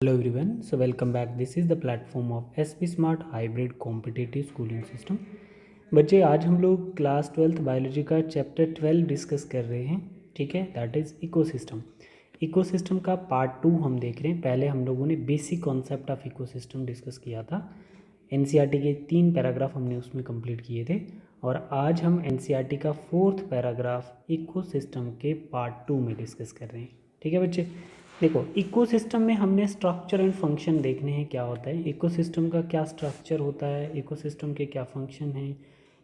Hello everyone, so welcome back. This is the platform of SP Smart Hybrid Competitive Schooling System. बच्चे आज हम लोग class 12th biology का chapter 12 discuss कर रहे हैं. ठीक है, दैट इज़ इकोसिस्टम. इकोसिस्टम का पार्ट 2 हम देख रहे हैं. पहले हम लोगों ने basic concept of ecosystem discuss किया था. एनसीईआरटी के 3 पैराग्राफ हमने उसमें कंप्लीट किए थे और आज हम एनसीईआरटी का 4th पैराग्राफ इकोसिस्टम के पार्ट 2 में डिस्कस कर रहे हैं. ठीक है बच्चे, देखो इकोसिस्टम में हमने स्ट्रक्चर एंड फंक्शन देखने हैं क्या होता है, इकोसिस्टम का क्या स्ट्रक्चर होता है, इकोसिस्टम के क्या फंक्शन हैं.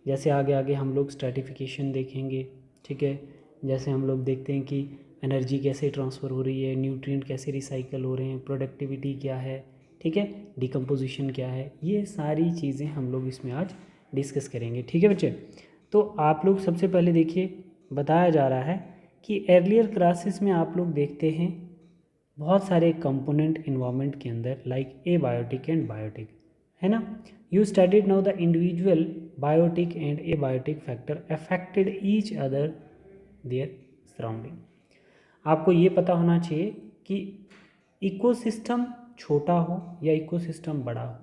जैसे आगे आगे हम लोग स्ट्रैटिफिकेशन देखेंगे. ठीक है, जैसे हम लोग देखते हैं कि एनर्जी कैसे ट्रांसफ़र हो रही है, न्यूट्रिएंट कैसे रिसाइकल हो रहे हैं, प्रोडक्टिविटी क्या है. ठीक है, डिकम्पोजिशन क्या है, ये सारी चीज़ें हम लोग इसमें आज डिस्कस करेंगे. ठीक है बच्चे, तो आप लोग सबसे पहले देखिए, बताया जा रहा है कि अर्लियर क्लासेस में आप लोग देखते हैं बहुत सारे कंपोनेंट इन्वायरमेंट के अंदर like a biotic and biotic, है ना. You studied now the individual biotic and a biotic factor affected each other their surrounding. आपको ये पता होना चाहिए कि इकोसिस्टम छोटा हो या इकोसिस्टम बड़ा हो,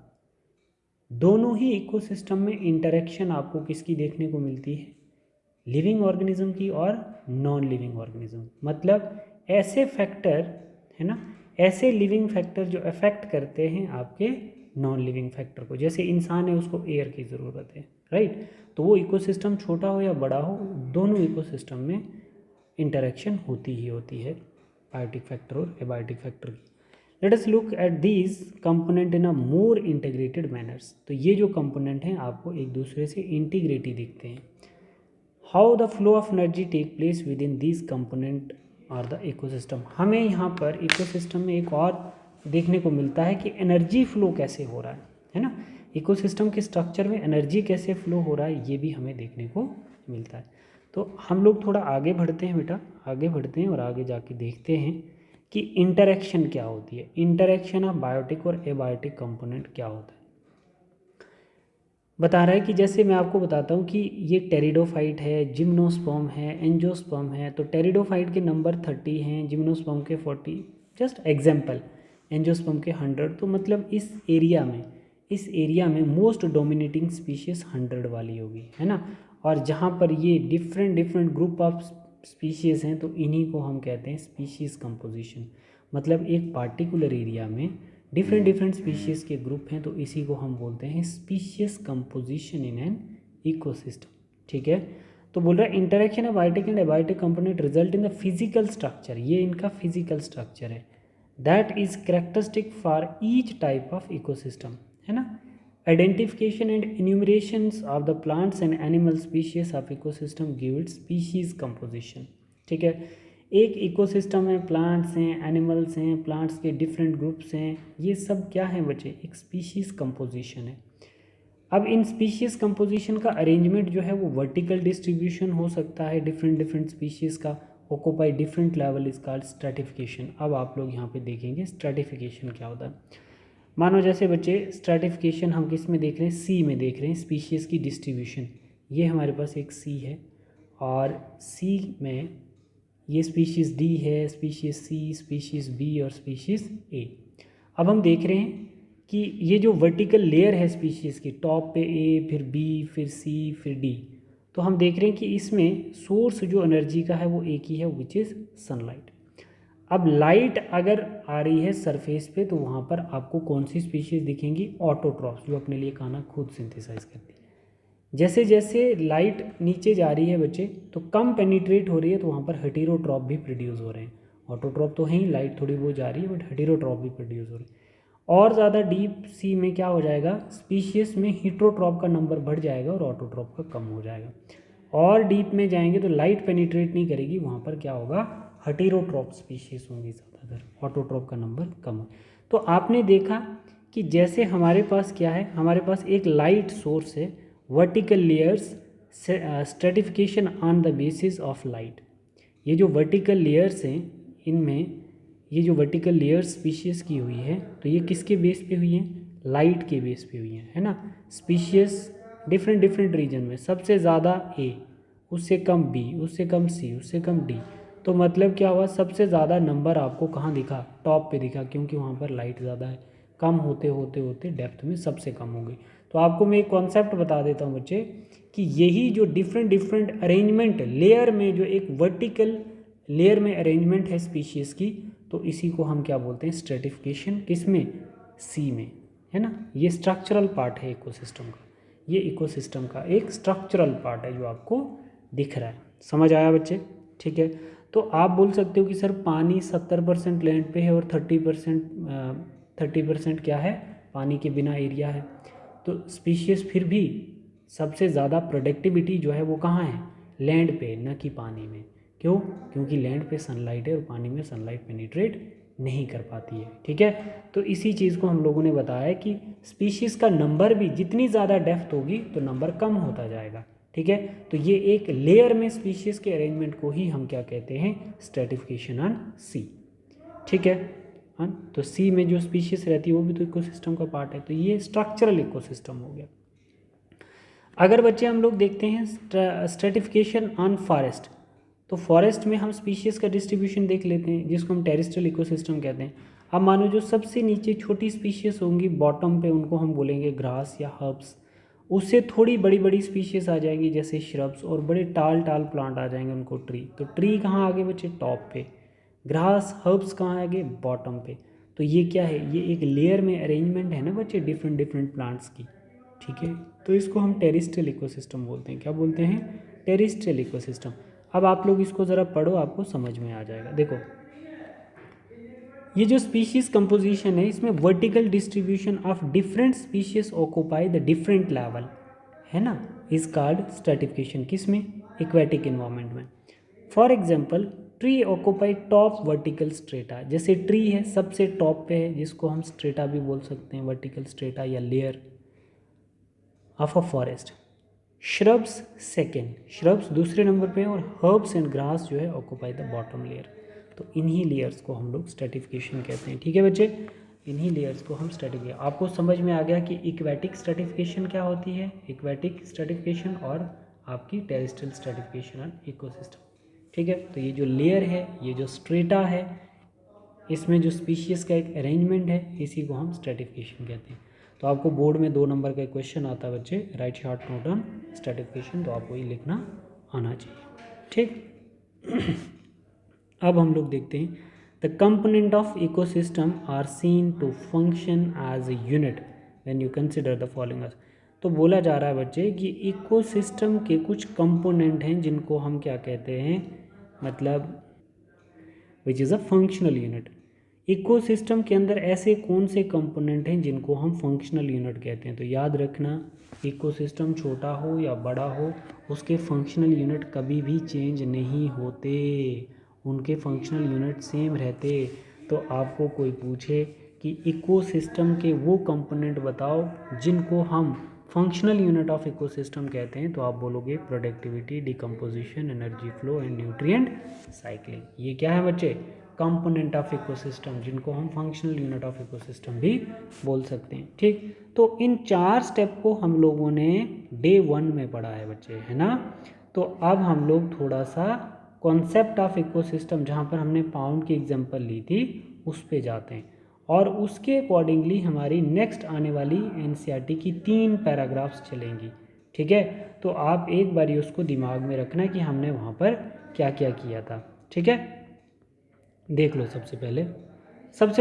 दोनों ही इकोसिस्टम में इंटरेक्शन आपको किसकी देखने को मिलती है, लिविंग ऑर्गेनिज्म की और नॉन लिविंग ऑर्गेनिज्म. मतलब ऐसे फैक्टर, है ना, ऐसे लिविंग फैक्टर जो अफेक्ट करते हैं आपके नॉन लिविंग फैक्टर को. जैसे इंसान है, उसको एयर की ज़रूरत है, राइट. तो वो इकोसिस्टम छोटा हो या बड़ा हो, दोनों इकोसिस्टम में इंटरेक्शन होती ही होती है बायोटिक फैक्टर और एबायोटिक फैक्टर की. Let us look at these component in a more integrated manners. तो ये जो कंपोनेंट हैं आपको एक दूसरे से इंटीग्रेटेड दिखते हैं. How the flow of energy take place with in these component और द इकोसिस्टम. हमें यहाँ पर इकोसिस्टम में एक और देखने को मिलता है कि एनर्जी फ्लो कैसे हो रहा है ना. इकोसिस्टम के स्ट्रक्चर में एनर्जी कैसे फ्लो हो रहा है, ये भी हमें देखने को मिलता है. तो हम लोग थोड़ा आगे बढ़ते हैं बेटा, आगे बढ़ते हैं और आगे जाके देखते हैं कि इंटरेक्शन क्या होती है, इंटरेक्शन ऑफ बायोटिक और एबायोटिक कंपोनेंट क्या होता है. बता रहा है कि जैसे मैं आपको बताता हूँ कि ये टेरिडोफाइट है, जिम्नोस्पर्म है, एंजियोस्पर्म है. तो टेरिडोफाइट के नंबर 30 हैं, जिम्नोस्पर्म के 40, जस्ट एग्जांपल, एंजियोस्पर्म के 100. तो मतलब इस एरिया में मोस्ट डोमिनेटिंग स्पीशीज़ 100 वाली होगी, है ना. और जहाँ पर ये डिफरेंट ग्रुप ऑफ स्पीशीज़ हैं तो इन्हीं को हम कहते हैं स्पीशीज़ कंपोजिशन. मतलब एक पार्टिकुलर एरिया में डिफरेंट स्पीशीज़ के ग्रुप हैं तो इसी को हम बोलते हैं species composition in an ecosystem. ठीक है, तो बोल रहा है interaction of biotic and abiotic component result in the physical structure. ये इनका फिजिकल स्ट्रक्चर है, that is characteristic for each type of ecosystem, है ना. Identification and enumerations of the plants and animal species of ecosystem give it species composition. ठीक है, एक ecosystem में plants हैं, एनिमल्स हैं, प्लांट्स के डिफरेंट ग्रुप्स हैं, ये सब क्या है बच्चे, एक स्पीशीज़ कंपोजिशन है. अब इन स्पीशीज़ कंपोजिशन का अरेंजमेंट जो है वो वर्टिकल डिस्ट्रीब्यूशन हो सकता है, डिफरेंट स्पीशीज़ का occupy different level is called stratification. अब आप लोग यहाँ पे देखेंगे स्ट्रैटिफिकेशन क्या होता है. मानो जैसे बच्चे स्ट्रैटिफिकेशन हम किस में देख रहे हैं, सी में देख रहे हैं, स्पीशीज़ की डिस्ट्रीब्यूशन. ये हमारे पास एक सी है और सी में ये स्पीशीज़ डी है, स्पीशीज़ सी, स्पीशीज़ बी और स्पीशीज़ ए. अब हम देख रहे हैं कि ये जो वर्टिकल लेयर है स्पीशीज़ की, टॉप पे ए, फिर बी, फिर सी, फिर डी. तो हम देख रहे हैं कि इसमें सोर्स जो एनर्जी का है वो एक ही है, विच इज़ सनलाइट. अब लाइट अगर आ रही है सरफेस पे तो वहाँ पर आपको कौन सी स्पीशीज़ दिखेंगी, ऑटोट्रॉफ्स, जो अपने लिए खाना खुद सिंथेसाइज करती है. जैसे जैसे लाइट नीचे जा रही है बच्चे तो कम पेनिट्रेट हो रही है तो वहाँ पर हेटेरोट्रॉप भी प्रोड्यूस हो रहे हैं. ऑटोट्रॉप तो है ही, लाइट थोड़ी बहुत जा रही है, बट हेटेरोट्रॉप भी प्रोड्यूस हो रहे हैं. और ज़्यादा डीप सी में क्या हो जाएगा, स्पीशीज़ में हीट्रोट्रॉप का नंबर बढ़ जाएगा और ऑटोट्रॉप का कम हो जाएगा. और डीप में जाएंगे तो लाइट पेनिट्रेट नहीं करेगी, वहाँ पर क्या होगा, हेटेरोट्रॉप स्पीशीज़ होंगी ज़्यादातर, ऑटोट्रॉप का नंबर कम है. तो आपने देखा कि जैसे हमारे पास क्या है, हमारे पास एक लाइट सोर्स है, vertical layers, stratification on the basis of light. ये जो वर्टिकल लेयर्स हैं, इनमें ये जो वर्टिकल लेयर्स स्पीशीज़ की हुई है तो ये किसके बेस पे हुई हैं, लाइट के बेस पे हुई हैं, है ना. स्पीशीज़ डिफरेंट रीजन में, सबसे ज़्यादा ए, उससे कम बी, उससे कम सी, उससे कम डी, तो मतलब क्या हुआ, सबसे ज़्यादा नंबर आपको कहाँ दिखा, टॉप पे दिखा, क्योंकि वहाँ पर लाइट ज़्यादा है। कम होते होते होते डेप्थ में सबसे कम हो गई। तो आपको मैं एक कॉन्सेप्ट बता देता हूँ बच्चे कि यही जो डिफरेंट डिफरेंट अरेंजमेंट लेयर में, जो एक वर्टिकल लेयर में अरेंजमेंट है स्पीशीज़ की, तो इसी को हम क्या बोलते हैं, स्ट्रेटिफिकेशन। किस में, सी में, है ना। ये स्ट्रक्चरल पार्ट है इकोसिस्टम का, ये इकोसिस्टम का एक स्ट्रक्चरल पार्ट है जो आपको दिख रहा है। समझ आया बच्चे, ठीक है। तो आप बोल सकते हो कि सर पानी 70% लैंड पे है और 30% क्या है, पानी के बिना एरिया है। तो स्पीशीज़ फिर भी सबसे ज़्यादा प्रोडक्टिविटी जो है वो कहाँ है, लैंड पे, न कि पानी में। क्यों, क्योंकि लैंड पे सनलाइट है और पानी में सनलाइट पेनिट्रेट नहीं कर पाती है, ठीक है। तो इसी चीज़ को हम लोगों ने बताया कि स्पीशीज़ का नंबर भी जितनी ज़्यादा डेप्थ होगी तो नंबर कम होता जाएगा, ठीक है। तो ये एक लेयर में स्पीशीज़ के अरेंजमेंट को ही हम क्या कहते हैं, स्ट्रेटिफिकेशन ऑन सी, ठीक है। हाँ, तो सी में जो स्पीशीज़ रहती है वो भी तो इकोसिस्टम का पार्ट है। तो ये स्ट्रक्चरल इकोसिस्टम हो गया। अगर बच्चे हम लोग देखते हैं स्ट्रेटिफिकेशन ऑन फॉरेस्ट, तो फॉरेस्ट में हम स्पीशीज़ का डिस्ट्रीब्यूशन देख लेते हैं, जिसको हम टेरेस्ट्रियल इकोसिस्टम कहते हैं। अब मानो जो सबसे नीचे छोटी स्पीशीज़ होंगी बॉटम पे, उनको हम बोलेंगे ग्रास या हर्ब्स। उससे थोड़ी बड़ी बड़ी स्पीशीज़ आ जाएंगी जैसे श्रब्स, और बड़े टाल टाल प्लांट आ जाएंगे उनको ट्री। तो ट्री कहाँ आगे बच्चे, टॉप पे। ग्रास हर्ब्स कहाँ आगे, बॉटम पे। तो ये क्या है, ये एक लेयर में अरेंजमेंट है ना बच्चे, डिफरेंट डिफरेंट प्लांट्स की, ठीक है। तो इसको हम टेरेस्ट्रियल इकोसिस्टम बोलते हैं। क्या बोलते हैं, टेरेस्ट्रियल इकोसिस्टम। अब आप लोग इसको ज़रा पढ़ो, आपको समझ में आ जाएगा। देखो ये जो स्पीशीज़ कंपोजिशन है, इसमें vertical distribution of different species occupy the different level, है ना, इज कॉल्ड स्ट्रेटिफिकेशन। किस में, इक्वेटिक इन्वायरमेंट में। For example tree occupy top vertical strata, जैसे ट्री है सबसे टॉप पे है, जिसको हम स्ट्रेटा भी बोल सकते हैं, वर्टिकल स्ट्रेटा या layer of a forest. Shrubs second, shrubs दूसरे नंबर पे, और हर्ब्स एंड ग्रास जो है ऑक्यूपाई द बॉटम लेयर। तो इन्हीं लेयर्स को हम लोग स्ट्रेटिफिकेशन कहते हैं, ठीक है बच्चे। इन्हीं लेयर्स को हम स्ट्रेटिफिकेशन, आपको समझ में आ गया कि इक्वेटिक स्ट्रेटिफिकेशन क्या होती है, इक्वेटिक स्ट्रेटिफिकेशन, और आपकी टेरेस्ट्रियल स्ट्रेटिफिकेशन ऑन इकोसिस्टम, ठीक है। तो ये जो लेयर है, ये जो स्ट्रेटा है, इसमें जो स्पीशीज़ का एक अरेंजमेंट है, इसी को हम स्ट्रेटिफिकेशन कहते हैं। तो आपको बोर्ड में 2 नंबर का क्वेश्चन आता है बच्चे, right short note on stratification, तो आपको ये लिखना आना चाहिए, ठीक। अब हम लोग देखते हैं the component of ecosystem are seen to function as a unit when you consider the following. तो बोला जा रहा है बच्चे कि इकोसिस्टम के कुछ कंपोनेंट हैं जिनको हम क्या कहते हैं, मतलब which is a functional unit. Ecosystem के अंदर ऐसे कौन से कंपोनेंट हैं जिनको हम फंक्शनल यूनिट कहते हैं। तो याद रखना, इकोसिस्टम छोटा हो या बड़ा हो, उसके फंक्शनल यूनिट कभी भी चेंज नहीं होते, उनके फंक्शनल यूनिट सेम रहते। तो आपको कोई पूछे कि इकोसिस्टम के वो कंपोनेंट बताओ जिनको हम फंक्शनल यूनिट ऑफ इकोसिस्टम कहते हैं, तो आप बोलोगे productivity, decomposition, energy flow and nutrient cycling. ये क्या है बच्चे, कंपोनेंट ऑफ इकोसिस्टम, जिनको हम फंक्शनल यूनिट ऑफ इकोसिस्टम भी बोल सकते हैं, ठीक। तो इन 4 स्टेप को हम लोगों ने डे 1 में पढ़ा है बच्चे, है ना। तो अब हम लोग थोड़ा सा कॉन्सेप्ट ऑफ इकोसिस्टम, जहाँ पर हमने पाउंड की एग्जांपल ली थी, उस पे जाते हैं, और उसके अकॉर्डिंगली हमारी नेक्स्ट आने वाली एनसीईआरटी की 3 पैराग्राफ्स चलेंगी, ठीक है। तो आप एक बार उसको दिमाग में रखना कि हमने वहाँ पर क्या क्या किया था, ठीक है। देख लो, सबसे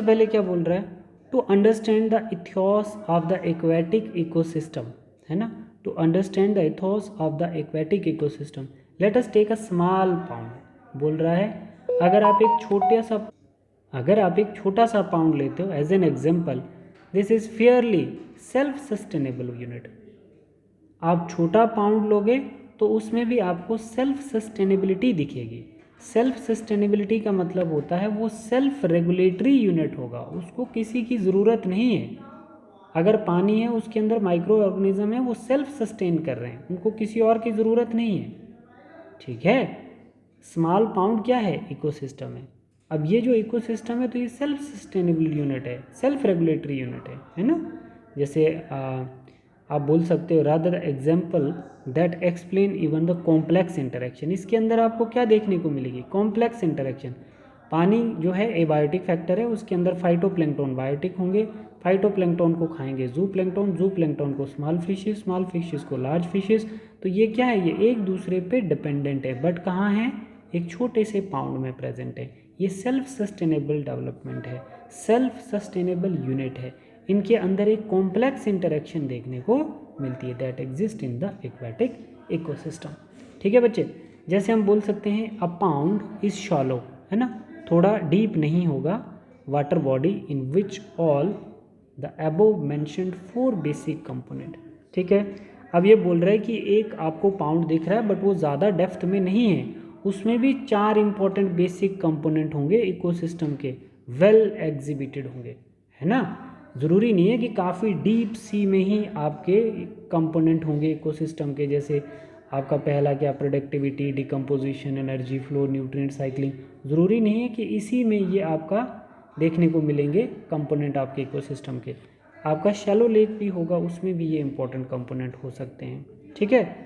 पहले क्या बोल रहा है, to understand the ethos of the aquatic ecosystem, है ना। To understand the ethos of the aquatic ecosystem, let us take a small pond. बोल रहा है अगर आप एक छोटा सा पाउंड लेते हो as an example, this is fairly self sustainable unit. आप छोटा पाउंड लोगे तो उसमें भी आपको सेल्फ सस्टेनेबिलिटी दिखेगी। सेल्फ सस्टेनेबिलिटी का मतलब होता है वो सेल्फ रेगुलेटरी यूनिट होगा, उसको किसी की ज़रूरत नहीं है। अगर पानी है उसके अंदर माइक्रो ऑर्गेनिज्म है, वो सेल्फ सस्टेन कर रहे हैं, उनको किसी और की ज़रूरत नहीं है, ठीक है। स्मॉल पाउंड क्या है, इकोसिस्टम है। अब ये जो इकोसिस्टम है तो ये सेल्फ सस्टेनेबल यूनिट है, सेल्फ रेगुलेटरी यूनिट है ना। जैसे आप बोल सकते हो rather example that explain even the complex interaction. इसके अंदर आपको क्या देखने को मिलेगी, कॉम्प्लेक्स इंटरेक्शन। पानी जो है एबायोटिक फैक्टर है, उसके अंदर फाइटोप्लैंक्टन बायोटिक होंगे, फाइटोप्लैंक्टन को खाएंगे जूप्लैंक्टन, जूप्लैंक्टन को स्मॉल फिशेस, स्मॉल फिशेस को लार्ज फिशेस। तो ये क्या है, ये एक दूसरे पे डिपेंडेंट है, बट कहाँ है, एक छोटे से पाउंड में प्रेजेंट है। ये सेल्फ सस्टेनेबल डेवलपमेंट है, सेल्फ सस्टेनेबल यूनिट है। इनके अंदर एक कॉम्प्लेक्स इंटरेक्शन देखने को मिलती है that exist in the aquatic ecosystem. ठीक है बच्चे, जैसे हम बोल सकते हैं अ पाउंड इज शॉलो, है ना, थोड़ा डीप नहीं होगा, water body in which all the above mentioned 4 basic component. ठीक है, अब ये बोल रहा है कि एक आपको पाउंड दिख रहा है बट वो ज़्यादा डेप्थ में नहीं है, उसमें भी 4 इंपॉर्टेंट बेसिक कंपोनेंट होंगे इकोसिस्टम के, वेल एग्जिबिटेड होंगे, है ना। ज़रूरी नहीं है कि काफ़ी डीप सी में ही आपके कंपोनेंट होंगे इकोसिस्टम के, जैसे आपका पहला क्या, productivity, decomposition, energy flow, nutrient cycling. ज़रूरी नहीं है कि इसी में ये आपका देखने को मिलेंगे कंपोनेंट आपके इकोसिस्टम के। आपका शैलो लेक भी होगा, उसमें भी ये इंपॉर्टेंट कंपोनेंट हो सकते हैं। ठीक है,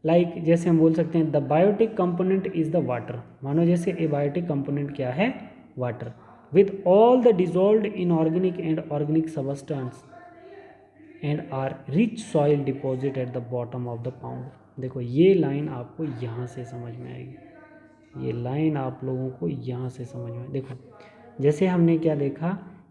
लाइक जैसे हम बोल सकते हैं the biotic component is the water, मानो जैसे एबायोटिक कंपोनेंट क्या है, water, with all the dissolved inorganic and organic substance and are rich soil deposit at the bottom of the pond. देखो ये लाइन आपको यहाँ से समझ में आएगी, ये लाइन आप लोगों को यहाँ से समझ में। देखो जैसे हमने क्या देखा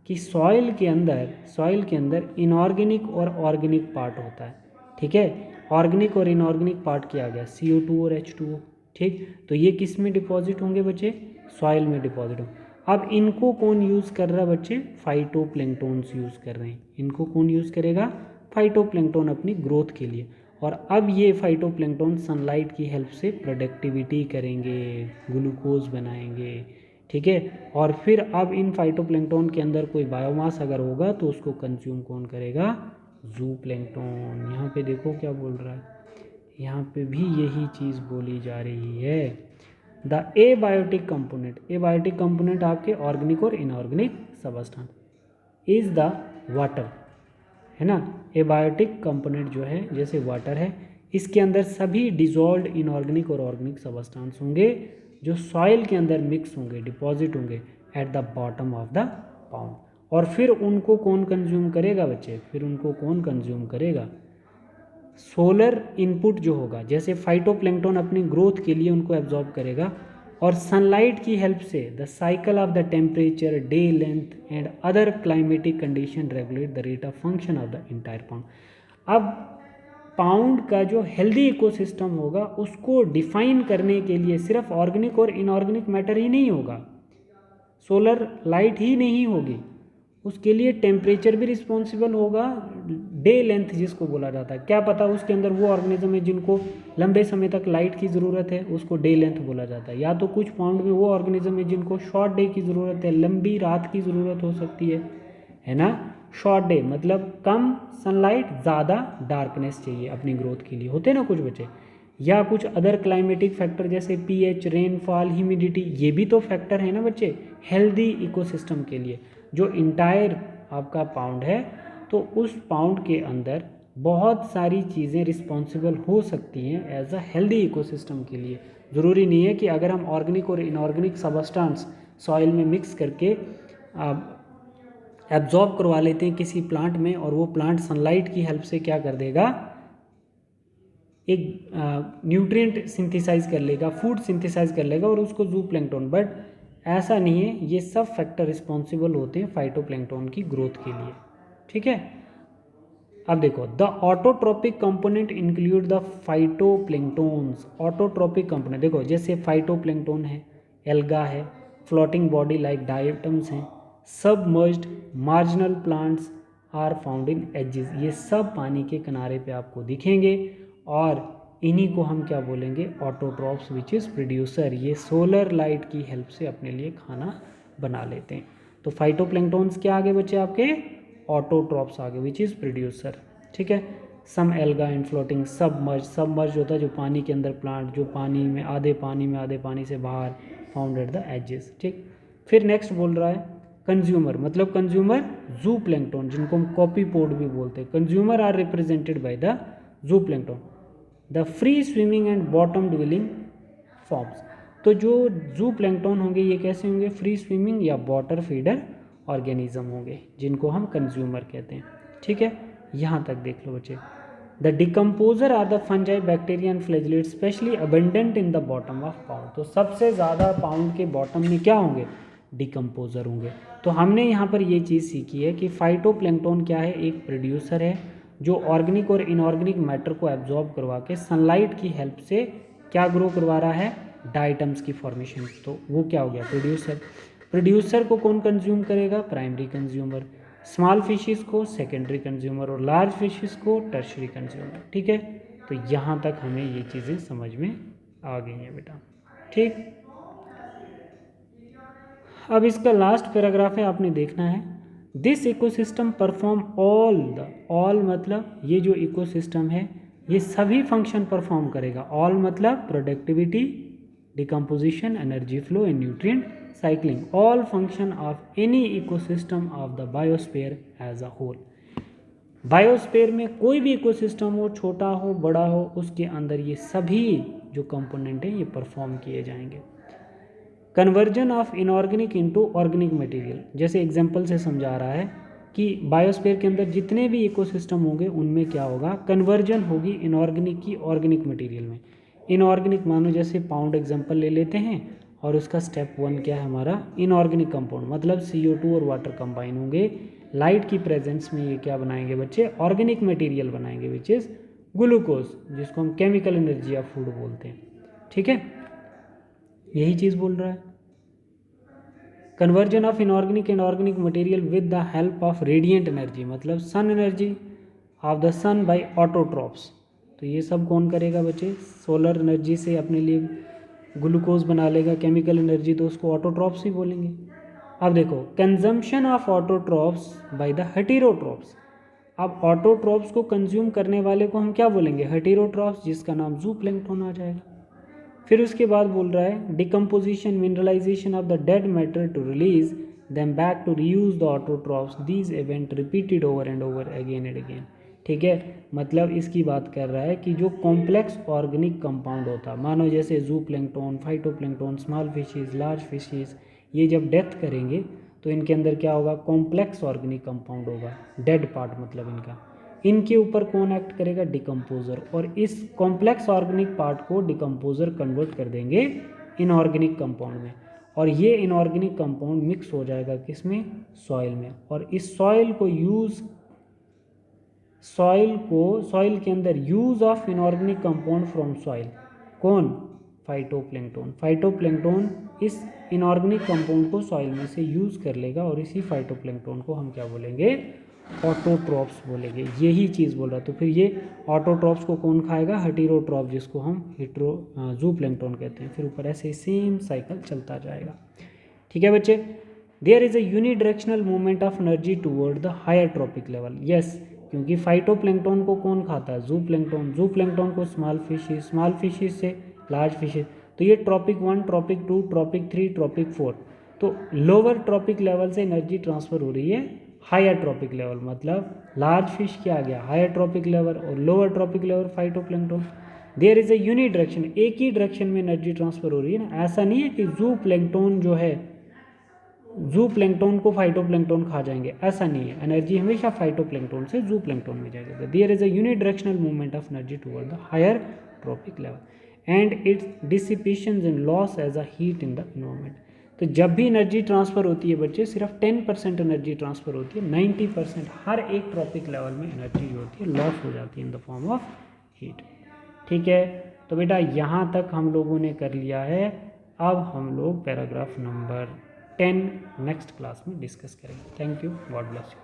कि सॉइल के अंदर इनऑर्गेनिक और ऑर्गेनिक पार्ट होता है। ठीक है, ऑर्गेनिक और इनऑर्गेनिक पार्ट क्या आ गया, CO2 और H2O। ठीक, तो ये किस में डिपॉजिट होंगे बच्चे, सॉइल में डिपॉजिट होंगे। अब इनको कौन यूज़ कर रहा है बच्चे, फाइटोप्लैंक्टन्स यूज़ कर रहे हैं। इनको कौन यूज़ करेगा, फाइटोप्लैंक्टन अपनी ग्रोथ के लिए। और अब ये फाइटोप्लैंक्टन सनलाइट की हेल्प से प्रोडक्टिविटी करेंगे, ग्लूकोज बनाएंगे। ठीक है, और फिर अब इन फाइटोप्लैंक्टन के अंदर कोई बायोमास अगर होगा तो उसको कंज्यूम कौन करेगा, जूप्लैंक्टन। यहाँ पे देखो क्या बोल रहा है, यहाँ पे भी यही चीज़ बोली जा रही है। द एबायोटिक कंपोनेंट आपके ऑर्गेनिक और inorganic substance is the water, है ना। एबायोटिक कंपोनेंट जो है जैसे वाटर है, इसके अंदर सभी डिजॉल्व्ड इनऑर्गेनिक और ऑर्गेनिक सबस्टेंस होंगे जो सॉइल के अंदर मिक्स होंगे, डिपॉजिट होंगे eight the bottom of the pound. और फिर उनको कौन कंज्यूम करेगा बच्चे, फिर उनको कौन कंज्यूम करेगा, सोलर इनपुट जो होगा, जैसे फाइटोप्लैंक्टन अपनी ग्रोथ के लिए उनको एब्जॉर्ब करेगा, और सनलाइट की हेल्प से the cycle of the temperature, day length and other climatic condition regulate the rate of function of the entire pound. अब पाउंड का जो हेल्दी इकोसिस्टम होगा उसको डिफाइन करने के लिए सिर्फ ऑर्गेनिक और इनऑर्गेनिक मैटर ही नहीं होगा, सोलर लाइट ही नहीं होगी, उसके लिए टेम्परेचर भी रिस्पॉन्सिबल होगा, डे लेंथ जिसको बोला जाता है। क्या पता उसके अंदर वो ऑर्गेनिज्म है जिनको लंबे समय तक लाइट की ज़रूरत है, उसको डे लेंथ बोला जाता है। या तो कुछ पाउंड में वो ऑर्गेनिज्म है जिनको शॉर्ट डे की ज़रूरत है, लंबी रात की ज़रूरत हो सकती है ना। शॉर्ट डे मतलब कम सनलाइट, ज़्यादा डार्कनेस चाहिए अपनी ग्रोथ के लिए, होते ना कुछ बच्चे। या कुछ अदर क्लाइमेटिक फैक्टर जैसे pH, रेनफॉल, ह्यूमिडिटी, ये भी तो फैक्टर है ना बच्चे हेल्दी इकोसिस्टम के लिए। जो इंटायर आपका पाउंड है तो उस पाउंड के अंदर बहुत सारी चीज़ें रिस्पॉन्सिबल हो सकती हैं एज अ हेल्दी इकोसिस्टम के लिए। ज़रूरी नहीं है कि अगर हम ऑर्गेनिक और इनऑर्गेनिक सबस्टेंस सॉइल में मिक्स करके एब्जॉर्ब करवा लेते हैं किसी प्लांट में, और वो प्लांट सनलाइट की हेल्प से क्या कर देगा, एक न्यूट्रिएंट सिंथेसाइज कर लेगा, फूड सिंथेसाइज कर लेगा और उसको जूप्लैंक्टन। बट ऐसा नहीं है, ये सब फैक्टर रिस्पॉन्सिबल होते हैं फाइटोप्लैंक्टन की ग्रोथ के लिए। ठीक है, अब देखो the autotrophic component include the phytoplanktons. Autotrophic component देखो जैसे फाइटोप्लैंक्टन है, एल्गा है, फ्लोटिंग बॉडी लाइक डायटम्स हैं, submerged marginal plants are found in edges. ये सब पानी के किनारे पे आपको दिखेंगे, और इन्हीं को हम क्या बोलेंगे, ऑटोट्रॉप्स, विच इज़ प्रोड्यूसर। ये सोलर लाइट की हेल्प से अपने लिए खाना बना लेते हैं। तो फाइटोप्लैंक्टन्स क्या आगे बच्चे आपके, ऑटोट्रॉप्स आगे, विच इज़ प्रोड्यूसर। ठीक है, सम एल्गा एंड फ्लोटिंग सबमर्ज होता है जो पानी के अंदर प्लांट, जो पानी में आधे पानी से बाहर, फाउंड एट द एजेस। ठीक, फिर नेक्स्ट बोल रहा है कंज्यूमर, मतलब कंज्यूमर जू प्लैंक्टन, जिनको हम कॉपीपोड भी बोलते हैं। Consumer are represented by the zooplankton, the free swimming and bottom dwelling forms. तो जो जू प्लैंक्टन होंगे ये कैसे होंगे, फ्री स्विमिंग या वाटर फीडर ऑर्गेनिज्म होंगे, जिनको हम कंज्यूमर कहते हैं। ठीक है, यहाँ तक देख लो बच्चे। The decomposer are the fungi, bacteria and flagellate specially abundant in the bottom of pond. तो सबसे ज़्यादा पाउंड के बॉटम में क्या होंगे, डिकम्पोजर होंगे। तो हमने यहाँ पर ये चीज़ सीखी है कि फाइटोप्लैंक्टन क्या है, एक प्रोड्यूसर है जो ऑर्गेनिक और इनऑर्गेनिक मैटर को एब्जॉर्ब करवा के सनलाइट की हेल्प से क्या ग्रो करवा रहा है, डाइटम्स की फॉर्मेशन। तो वो क्या हो गया, प्रोड्यूसर। प्रोड्यूसर को कौन कंज्यूम करेगा, प्राइमरी कंज्यूमर। स्मॉल फिशेस को सेकेंडरी कंज्यूमर और लार्ज फिशेस को टर्शरी कंज्यूमर। ठीक है, तो यहाँ तक हमें ये चीज़ें समझ में आ गई हैं बेटा। ठीक, अब इसका लास्ट पैराग्राफ है, आपने देखना है। दिस इकोसिस्टम परफॉर्म ऑल मतलब ये जो इकोसिस्टम है ये सभी फंक्शन परफॉर्म करेगा। ऑल मतलब productivity, decomposition, energy flow and nutrient cycling, all function of any ecosystem of the biosphere as a whole. Biosphere में कोई भी इकोसिस्टम हो, छोटा हो बड़ा हो, उसके अंदर ये सभी जो कंपोनेंट हैं ये परफॉर्म किए जाएंगे। Conversion of inorganic into organic material, जैसे एग्जांपल से समझा रहा है कि बायोस्फीयर के अंदर जितने भी इकोसिस्टम होंगे उनमें क्या होगा, कन्वर्जन होगी इनऑर्गेनिक की ऑर्गेनिक मटेरियल में। इनऑर्गेनिक मानो जैसे पाउंड एग्जांपल ले लेते हैं और उसका स्टेप 1 क्या है हमारा, इनऑर्गेनिक कंपाउंड, मतलब CO2 और वाटर कंबाइन होंगे। लाइट की प्रेजेंस में ये क्या बनाएंगे बच्चे, ऑर्गेनिक मटेरियल बनाएंगे विच इज़ ग्लूकोज, जिसको हम केमिकल एनर्जी ऑफ फूड बोलते हैं। ठीक है, यही चीज़ बोल रहा है। Conversion of inorganic and organic material with the help of radiant energy, मतलब sun energy of the sun by autotrophs. तो ये सब कौन करेगा बच्चे, सोलर एनर्जी से अपने लिए ग्लूकोज बना लेगा, केमिकल एनर्जी तो उसको ऑटोट्रॉप्स ही बोलेंगे। अब देखो, consumption of autotrophs by the heterotrophs. अब ऑटोट्रॉप्स को कंज्यूम करने वाले को हम क्या बोलेंगे, हेटेरोट्रॉप्स, जिसका नाम जू प्लैंक्टन आ जाएगा। फिर उसके बाद बोल रहा है decomposition, mineralization of the dead matter to release them back to reuse the autotrophs, these event repeated over and over again and again. ठीक है, मतलब इसकी बात कर रहा है कि जो कॉम्प्लेक्स ऑर्गेनिक कंपाउंड होता, मानो जैसे जू plankton, phytoplankton, small fishes, large fishes, ये जब डेथ करेंगे तो इनके अंदर क्या होगा, कॉम्प्लेक्स ऑर्गेनिक कंपाउंड होगा, डेड पार्ट मतलब इनका। इनके ऊपर कौन एक्ट करेगा, डिकम्पोजर, और इस कॉम्प्लेक्स ऑर्गेनिक पार्ट को डिकम्पोजर कन्वर्ट कर देंगे इनऑर्गेनिक कंपाउंड में, और ये इनऑर्गेनिक कंपाउंड मिक्स हो जाएगा किसमें, सॉइल में। और इस सॉइल के अंदर use of inorganic compound from soil, कौन, फाइटोप्लैंक्टन। फाइटोप्लैंक्टन इस इनऑर्गेनिक कंपाउंड को सॉइल में से यूज कर लेगा, और इसी फाइटोप्लैंक्टन को हम क्या बोलेंगे, ऑटोट्रॉप्स बोलेंगे। यही चीज़ बोल रहा। तो फिर ये ऑटोट्रॉप्स को कौन खाएगा, हेटेरोट्रॉप, जिसको हम जू प्लैंक्टन कहते हैं। फिर ऊपर ऐसे सेम साइकिल चलता जाएगा। ठीक है बच्चे, there is a unidirectional movement of energy toward the higher trophic level. Yes, क्योंकि फाइटोप्लैंक्टन को कौन खाता है, जू प्लैंक्टन, जू प्लैंक्टन को स्मॉल फिशेज, स्मॉल फिशेज से लार्ज फिशेज। तो ये ट्रॉपिक 1, ट्रॉपिक 2, ट्रॉपिक 3, ट्रॉपिक 4, तो लोअर ट्रॉपिक लेवल से एनर्जी ट्रांसफर हो रही है हायर ट्रॉपिक लेवल, मतलब लार्ज फिश क्या आ गया, हायर ट्रॉपिक लेवल, और lower trophic level phytoplankton. There is a unit direction, एक ही डायरेक्शन में एनर्जी ट्रांसफर हो रही है ना। ऐसा नहीं है कि जू प्लैंक्टन जो है, जू प्लैंक्टन को फाइटोप्लैंक्टन खा जाएंगे, ऐसा नहीं है। एनर्जी हमेशा फाइटोप्लैंक्टन से जू प्लैंक्टन में जाएगा। There is a unit directional movement of energy toward the higher trophic level and its dissipation and loss as a heat in the environment. तो जब भी एनर्जी ट्रांसफ़र होती है बच्चे, सिर्फ 10% एनर्जी ट्रांसफ़र होती है, 90% हर एक ट्रॉपिक लेवल में एनर्जी जो होती है लॉस हो जाती है in the form of heat. ठीक है, तो बेटा यहाँ तक हम लोगों ने कर लिया है। अब हम लोग पैराग्राफ नंबर 10 नेक्स्ट क्लास में डिस्कस करेंगे। Thank you, God bless you.